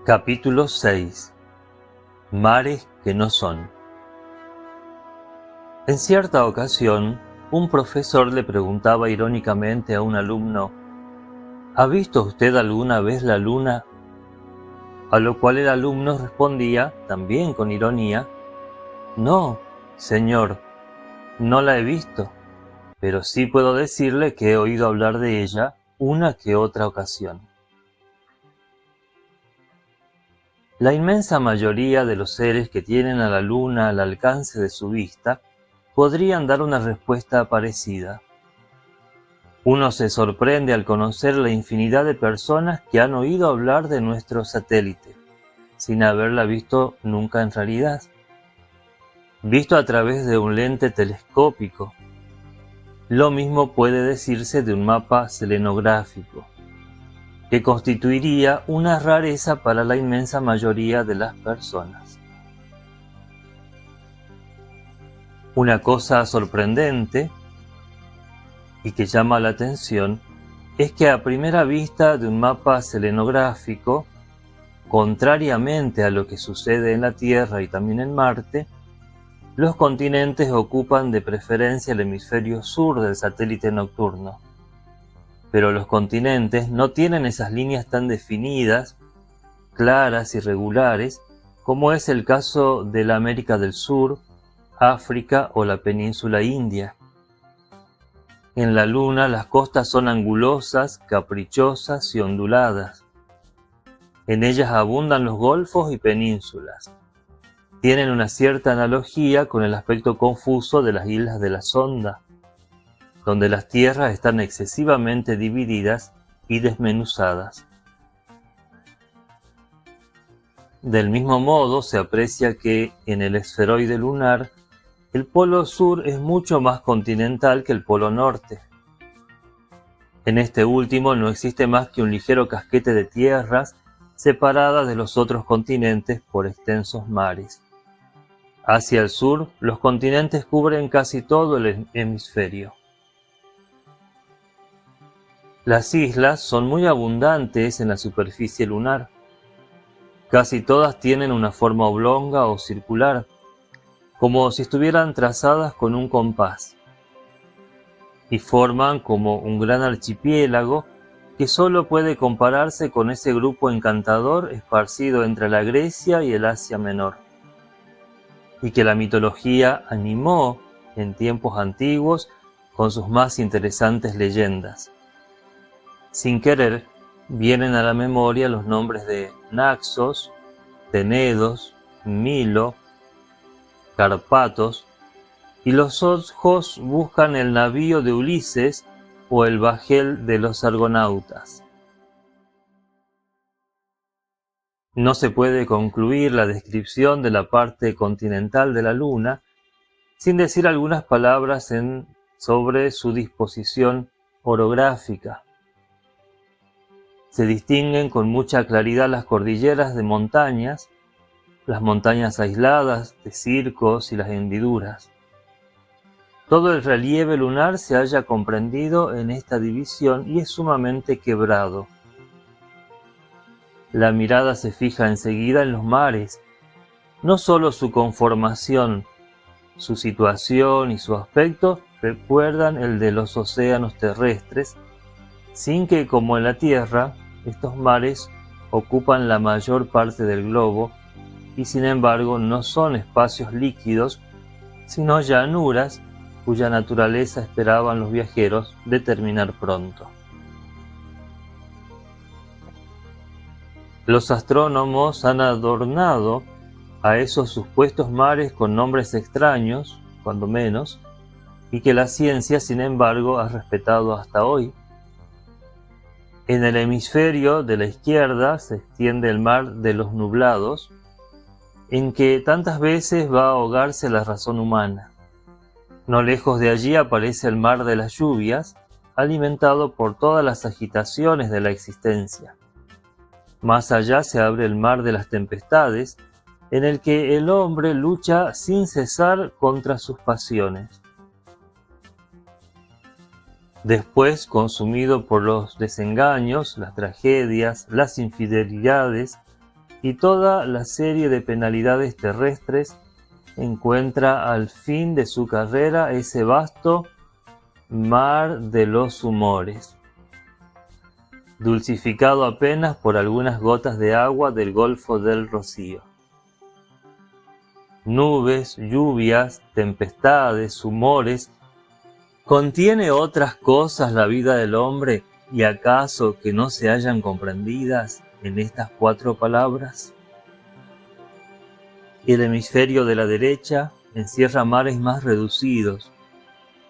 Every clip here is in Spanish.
Capítulo 6. Mares que no son. En cierta ocasión, un profesor le preguntaba irónicamente a un alumno: ¿ha visto usted alguna vez la luna? A lo cual el alumno respondía, también con ironía: no, señor, no la he visto, pero sí puedo decirle que he oído hablar de ella una que otra ocasión. La inmensa mayoría de los seres que tienen a la luna al alcance de su vista podrían dar una respuesta parecida. Uno se sorprende al conocer la infinidad de personas que han oído hablar de nuestro satélite, sin haberla visto nunca en realidad. Visto a través de un lente telescópico. Lo mismo puede decirse de un mapa selenográfico, que constituiría una rareza para la inmensa mayoría de las personas. Una cosa sorprendente y que llama la atención es que a primera vista de un mapa selenográfico, contrariamente a lo que sucede en la Tierra y también en Marte, los continentes ocupan de preferencia el hemisferio sur del satélite nocturno. Pero los continentes no tienen esas líneas tan definidas, claras y regulares, como es el caso de la América del Sur, África o la península india. En la Luna las costas son angulosas, caprichosas y onduladas. En ellas abundan los golfos y penínsulas. Tienen una cierta analogía con el aspecto confuso de las islas de la Sonda, donde las tierras están excesivamente divididas y desmenuzadas. Del mismo modo, se aprecia que en el esferoide lunar el polo sur es mucho más continental que el polo norte. En este último no existe más que un ligero casquete de tierras separadas de los otros continentes por extensos mares. Hacia el sur, los continentes cubren casi todo el hemisferio. Las islas son muy abundantes en la superficie lunar. Casi todas tienen una forma oblonga o circular, como si estuvieran trazadas con un compás, y forman como un gran archipiélago que solo puede compararse con ese grupo encantador esparcido entre la Grecia y el Asia Menor, y que la mitología animó en tiempos antiguos con sus más interesantes leyendas. Sin querer, vienen a la memoria los nombres de Naxos, Tenedos, Milo, Carpatos, y los ojos buscan el navío de Ulises o el bajel de los argonautas. No se puede concluir la descripción de la parte continental de la Luna sin decir algunas palabras sobre su disposición orográfica. Se distinguen con mucha claridad las cordilleras de montañas, las montañas aisladas de circos y las hendiduras. Todo el relieve lunar se halla comprendido en esta división y es sumamente quebrado. La mirada se fija enseguida en los mares, no solo su conformación, su situación y su aspecto recuerdan el de los océanos terrestres, sin que, como en la Tierra, estos mares ocupan la mayor parte del globo y sin embargo no son espacios líquidos, sino llanuras cuya naturaleza esperaban los viajeros determinar pronto. Los astrónomos han adornado a esos supuestos mares con nombres extraños, cuando menos, y que la ciencia, sin embargo, ha respetado hasta hoy. En el hemisferio de la izquierda se extiende el mar de los nublados, en que tantas veces va a ahogarse la razón humana. No lejos de allí aparece el mar de las lluvias, alimentado por todas las agitaciones de la existencia. Más allá se abre el mar de las tempestades, en el que el hombre lucha sin cesar contra sus pasiones. Después, consumido por los desengaños, las tragedias, las infidelidades, y toda la serie de penalidades terrestres, encuentra al fin de su carrera ese vasto mar de los humores, dulcificado apenas por algunas gotas de agua del Golfo del Rocío. Nubes, lluvias, tempestades, humores, ¿contiene otras cosas la vida del hombre y acaso que no se hayan comprendidas en estas 4 palabras? El hemisferio de la derecha encierra mares más reducidos,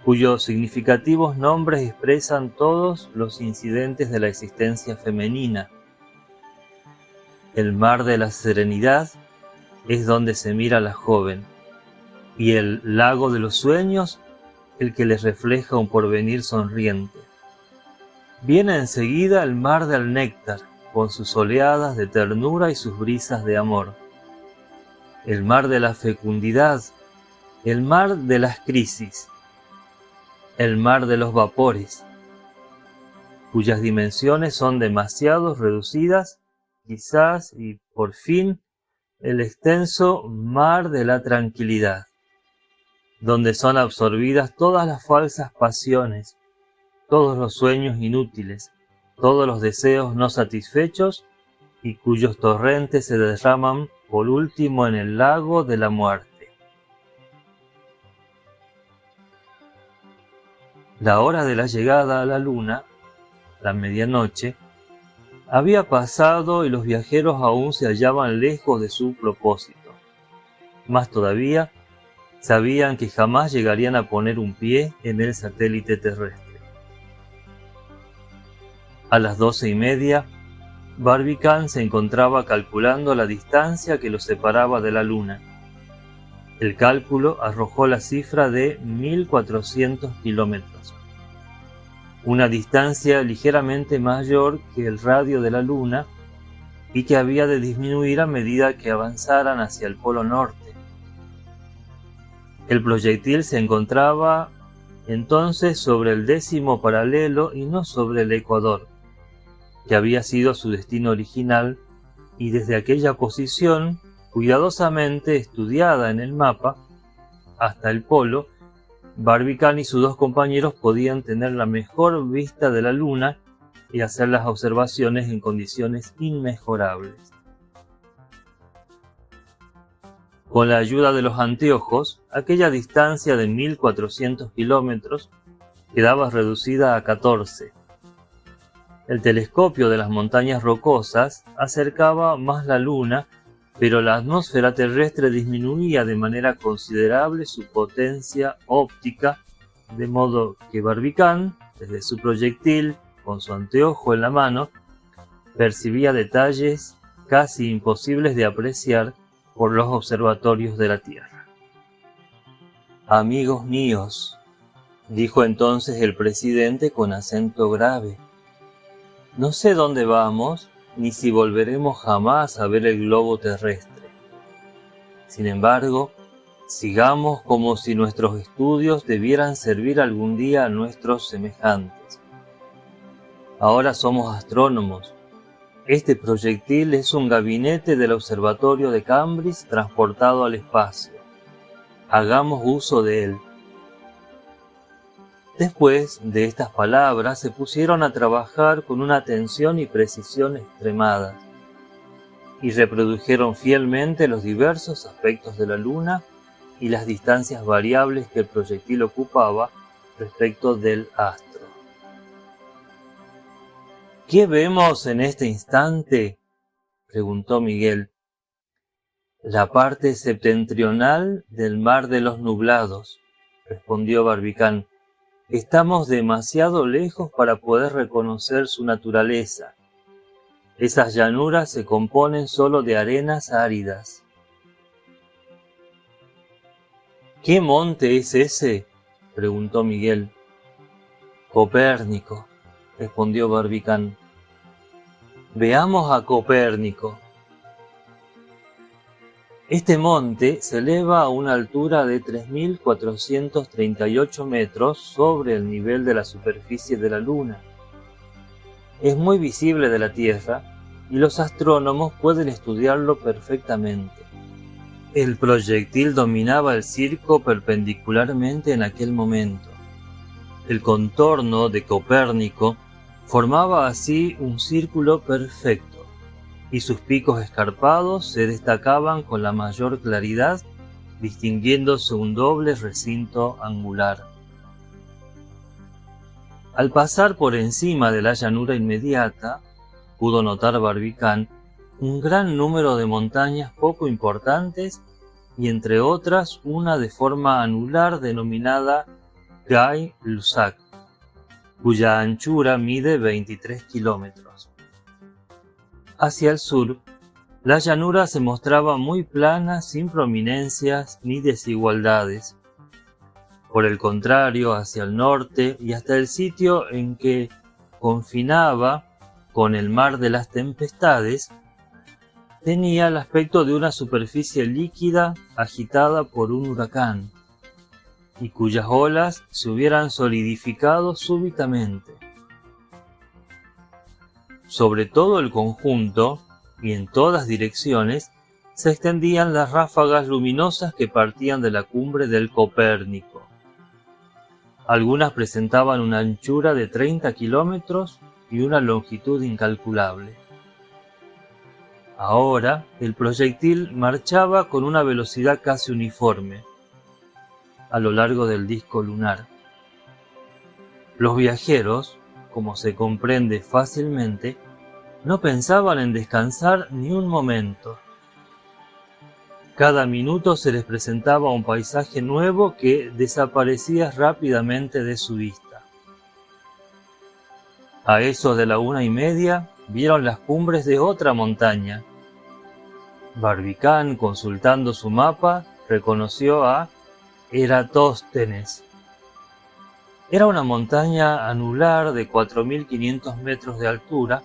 cuyos significativos nombres expresan todos los incidentes de la existencia femenina. El mar de la serenidad es donde se mira a la joven, y el lago de los sueños el que les refleja un porvenir sonriente. Viene enseguida el mar del néctar, con sus oleadas de ternura y sus brisas de amor. El mar de la fecundidad, el mar de las crisis, el mar de los vapores, cuyas dimensiones son demasiado reducidas, quizás, y por fin, el extenso mar de la tranquilidad, donde son absorbidas todas las falsas pasiones, todos los sueños inútiles, todos los deseos no satisfechos y cuyos torrentes se derraman por último en el lago de la muerte. La hora de la llegada a la luna, la medianoche, había pasado y los viajeros aún se hallaban lejos de su propósito. Más todavía, sabían que jamás llegarían a poner un pie en el satélite terrestre. A las 12:30, Barbicane se encontraba calculando la distancia que los separaba de la luna. El cálculo arrojó la cifra de 1400 kilómetros. Una distancia ligeramente mayor que el radio de la luna y que había de disminuir a medida que avanzaran hacia el polo norte. El proyectil se encontraba entonces sobre el 10º paralelo y no sobre el ecuador, que había sido su destino original, y desde aquella posición, cuidadosamente estudiada en el mapa, hasta el polo, Barbicane y sus 2 compañeros podían tener la mejor vista de la luna y hacer las observaciones en condiciones inmejorables. Con la ayuda de los anteojos, aquella distancia de 1400 kilómetros quedaba reducida a 14. El telescopio de las montañas rocosas acercaba más la luna, pero la atmósfera terrestre disminuía de manera considerable su potencia óptica, de modo que Barbicane, desde su proyectil, con su anteojo en la mano, percibía detalles casi imposibles de apreciar por los observatorios de la Tierra. «Amigos míos», dijo entonces el presidente con acento grave, «no sé dónde vamos, ni si volveremos jamás a ver el globo terrestre. Sin embargo, sigamos como si nuestros estudios debieran servir algún día a nuestros semejantes. Ahora somos astrónomos. Este proyectil es un gabinete del observatorio de Cambridge transportado al espacio. Hagamos uso de él». Después de estas palabras se pusieron a trabajar con una atención y precisión extremadas, y reprodujeron fielmente los diversos aspectos de la luna y las distancias variables que el proyectil ocupaba respecto del astro. «¿Qué vemos en este instante?», preguntó Miguel. «La parte septentrional del mar de los nublados», respondió Barbicane. «Estamos demasiado lejos para poder reconocer su naturaleza. Esas llanuras se componen solo de arenas áridas». «¿Qué monte es ese?», preguntó Miguel. «Copérnico», respondió Barbicane. «Veamos a Copérnico». Este monte se eleva a una altura de 3.438 metros sobre el nivel de la superficie de la Luna. Es muy visible de la Tierra y los astrónomos pueden estudiarlo perfectamente. El proyectil dominaba el circo perpendicularmente en aquel momento. El contorno de Copérnico formaba así un círculo perfecto, y sus picos escarpados se destacaban con la mayor claridad, distinguiéndose un doble recinto angular. Al pasar por encima de la llanura inmediata, pudo notar Barbicán un gran número de montañas poco importantes y entre otras una de forma anular denominada Gay-Lussac, cuya anchura mide 23 kilómetros. Hacia el sur, la llanura se mostraba muy plana sin prominencias ni desigualdades. Por el contrario, hacia el norte y hasta el sitio en que confinaba con el mar de las tempestades, tenía el aspecto de una superficie líquida agitada por un huracán, y cuyas olas se hubieran solidificado súbitamente. Sobre todo el conjunto, y en todas direcciones, se extendían las ráfagas luminosas que partían de la cumbre del Copérnico. Algunas presentaban una anchura de 30 kilómetros y una longitud incalculable. Ahora, el proyectil marchaba con una velocidad casi uniforme a lo largo del disco lunar. Los viajeros, como se comprende fácilmente, no pensaban en descansar ni un momento. Cada minuto se les presentaba un paisaje nuevo que desaparecía rápidamente de su vista. A eso de la 1:30 vieron las cumbres de otra montaña. Barbicán, consultando su mapa, reconoció a Eratóstenes. Era una montaña anular de 4.500 metros de altura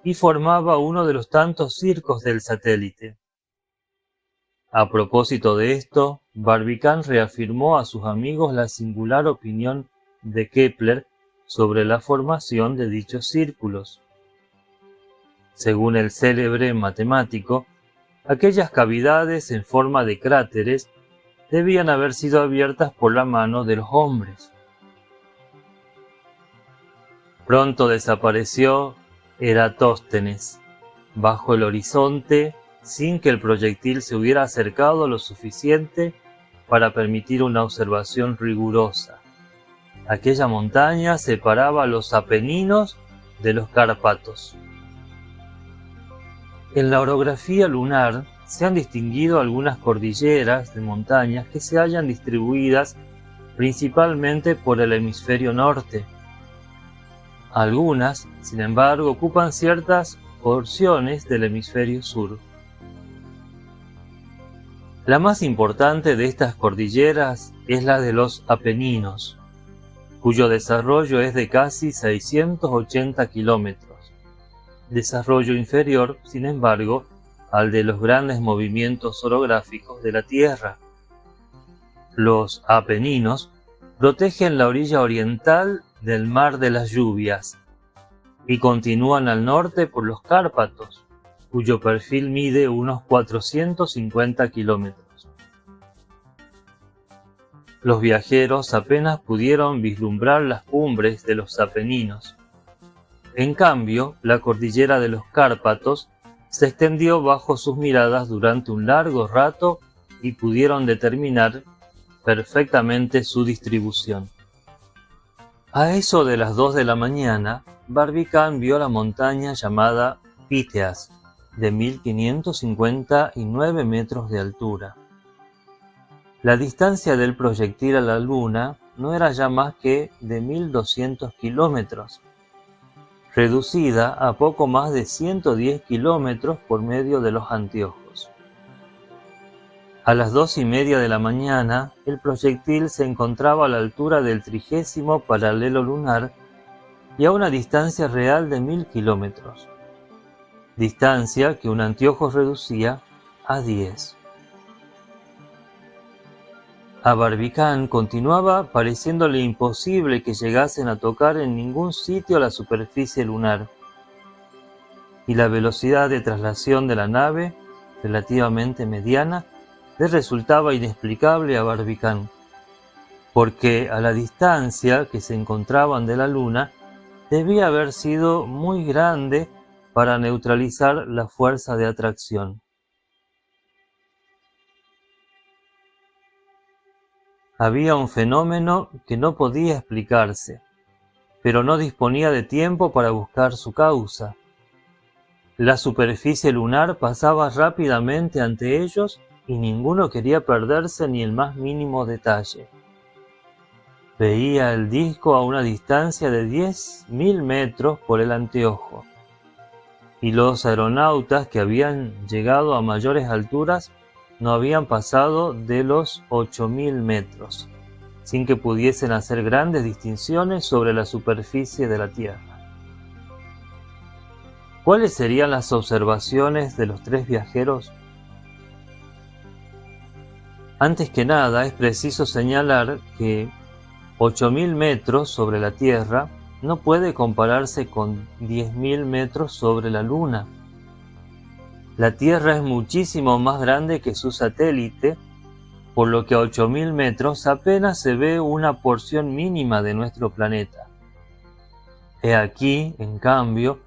y formaba uno de los tantos circos del satélite. A propósito de esto, Barbicán reafirmó a sus amigos la singular opinión de Kepler sobre la formación de dichos círculos. Según el célebre matemático, aquellas cavidades en forma de cráteres debían haber sido abiertas por la mano de los hombres. Pronto desapareció Eratóstenes bajo el horizonte sin que el proyectil se hubiera acercado lo suficiente para permitir una observación rigurosa. Aquella montaña separaba los Apeninos de los Cárpatos. En la orografía lunar se han distinguido algunas cordilleras de montañas que se hallan distribuidas principalmente por el hemisferio norte. Algunas, sin embargo, ocupan ciertas porciones del hemisferio sur. La más importante de estas cordilleras es la de los Apeninos, cuyo desarrollo es de casi 680 kilómetros. Desarrollo inferior, sin embargo, al de los grandes movimientos orográficos de la Tierra. Los Apeninos protegen la orilla oriental del Mar de las Lluvias y continúan al norte por los Cárpatos, cuyo perfil mide unos 450 kilómetros. Los viajeros apenas pudieron vislumbrar las cumbres de los Apeninos. En cambio, la cordillera de los Cárpatos se extendió bajo sus miradas durante un largo rato y pudieron determinar perfectamente su distribución. A eso de las 2 de la mañana, Barbicán vio la montaña llamada Pítheas, de 1559 metros de altura. La distancia del proyectil a la Luna no era ya más que de 1.200 kilómetros, reducida a poco más de 110 kilómetros por medio de los anteojos. A las 2:30 de la mañana, el proyectil se encontraba a la altura del 30º paralelo lunar y a una distancia real de 1.000 kilómetros, distancia que un anteojo reducía a 10. A Barbicán continuaba pareciéndole imposible que llegasen a tocar en ningún sitio la superficie lunar. y la velocidad de traslación de la nave, relativamente mediana, le resultaba inexplicable a Barbicán, porque a la distancia que se encontraban de la Luna debía haber sido muy grande para neutralizar la fuerza de atracción. Había un fenómeno que no podía explicarse, pero no disponía de tiempo para buscar su causa. La superficie lunar pasaba rápidamente ante ellos y ninguno quería perderse ni el más mínimo detalle. Veía el disco a una distancia de 10.000 metros por el anteojo, y los aeronautas que habían llegado a mayores alturas no habían pasado de los 8.000 metros, sin que pudiesen hacer grandes distinciones sobre la superficie de la Tierra. ¿Cuáles serían las observaciones de los tres viajeros? Antes que nada, es preciso señalar que 8.000 metros sobre la Tierra no puede compararse con 10.000 metros sobre la Luna. La Tierra es muchísimo más grande que su satélite, por lo que a 8.000 metros apenas se ve una porción mínima de nuestro planeta. He aquí, en cambio,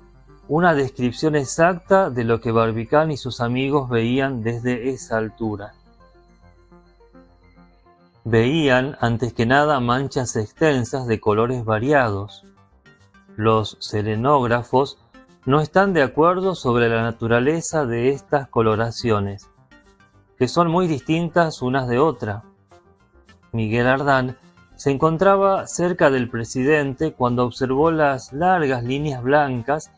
una descripción exacta de lo que Barbicán y sus amigos veían desde esa altura. Veían, antes que nada, manchas extensas de colores variados. Los selenógrafos no están de acuerdo sobre la naturaleza de estas coloraciones, que son muy distintas unas de otra. Miguel Ardán se encontraba cerca del presidente cuando observó las largas líneas blancas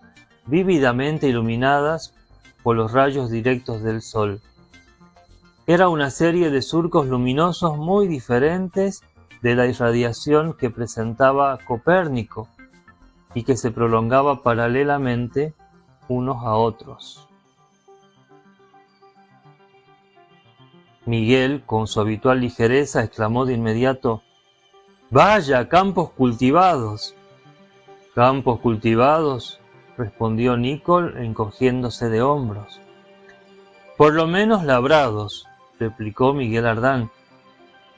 vívidamente iluminadas por los rayos directos del sol. Era una serie de surcos luminosos muy diferentes de la irradiación que presentaba Copérnico y que se prolongaba paralelamente unos a otros. Miguel, con su habitual ligereza, exclamó de inmediato: «¡Vaya, campos cultivados!». «¿Campos cultivados?», respondió Nicol, encogiéndose de hombros. «Por lo menos labrados», replicó Miguel Ardán.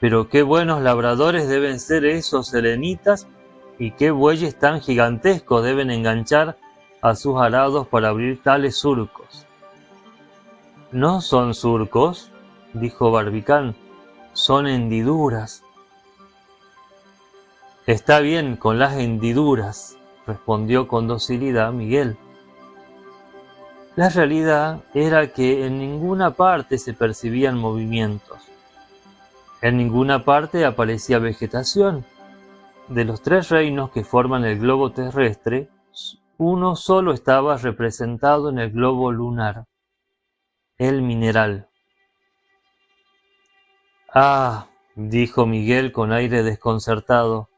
«Pero qué buenos labradores deben ser esos selenitas y qué bueyes tan gigantescos deben enganchar a sus arados para abrir tales surcos». «No son surcos», dijo Barbicán, «son hendiduras». «Está bien con las hendiduras», respondió con docilidad Miguel. La realidad era que en ninguna parte se percibían movimientos. En ninguna parte aparecía vegetación. De los tres reinos que forman el globo terrestre, uno solo estaba representado en el globo lunar: el mineral. «Ah», dijo Miguel con aire desconcertado,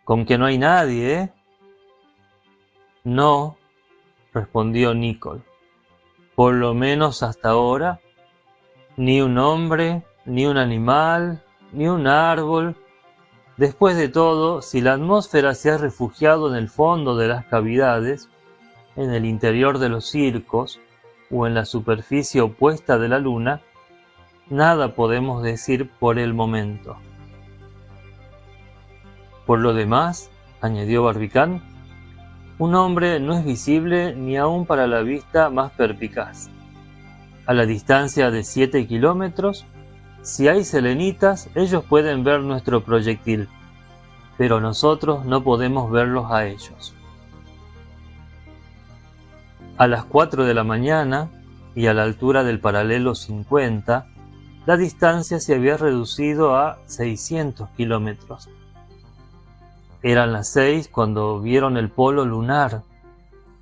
«con que no hay nadie, ¿eh?». «No», respondió Nicol, «por lo menos hasta ahora, ni un hombre, ni un animal, ni un árbol. Después de todo, si la atmósfera se ha refugiado en el fondo de las cavidades, en el interior de los circos o en la superficie opuesta de la Luna, nada podemos decir por el momento». «Por lo demás», añadió Barbicán, «un hombre no es visible ni aun para la vista más perspicaz. A la distancia de 7 kilómetros, si hay selenitas, ellos pueden ver nuestro proyectil, pero nosotros no podemos verlos a ellos». A las 4 de la mañana, y a la altura del paralelo 50, la distancia se había reducido a 600 kilómetros. Eran las 6 cuando vieron el polo lunar.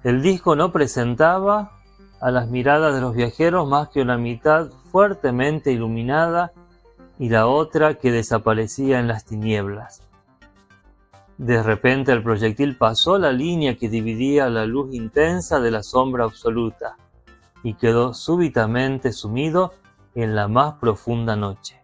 El disco no presentaba a las miradas de los viajeros más que una mitad fuertemente iluminada y la otra que desaparecía en las tinieblas. De repente el proyectil pasó la línea que dividía la luz intensa de la sombra absoluta y quedó súbitamente sumido en la más profunda noche.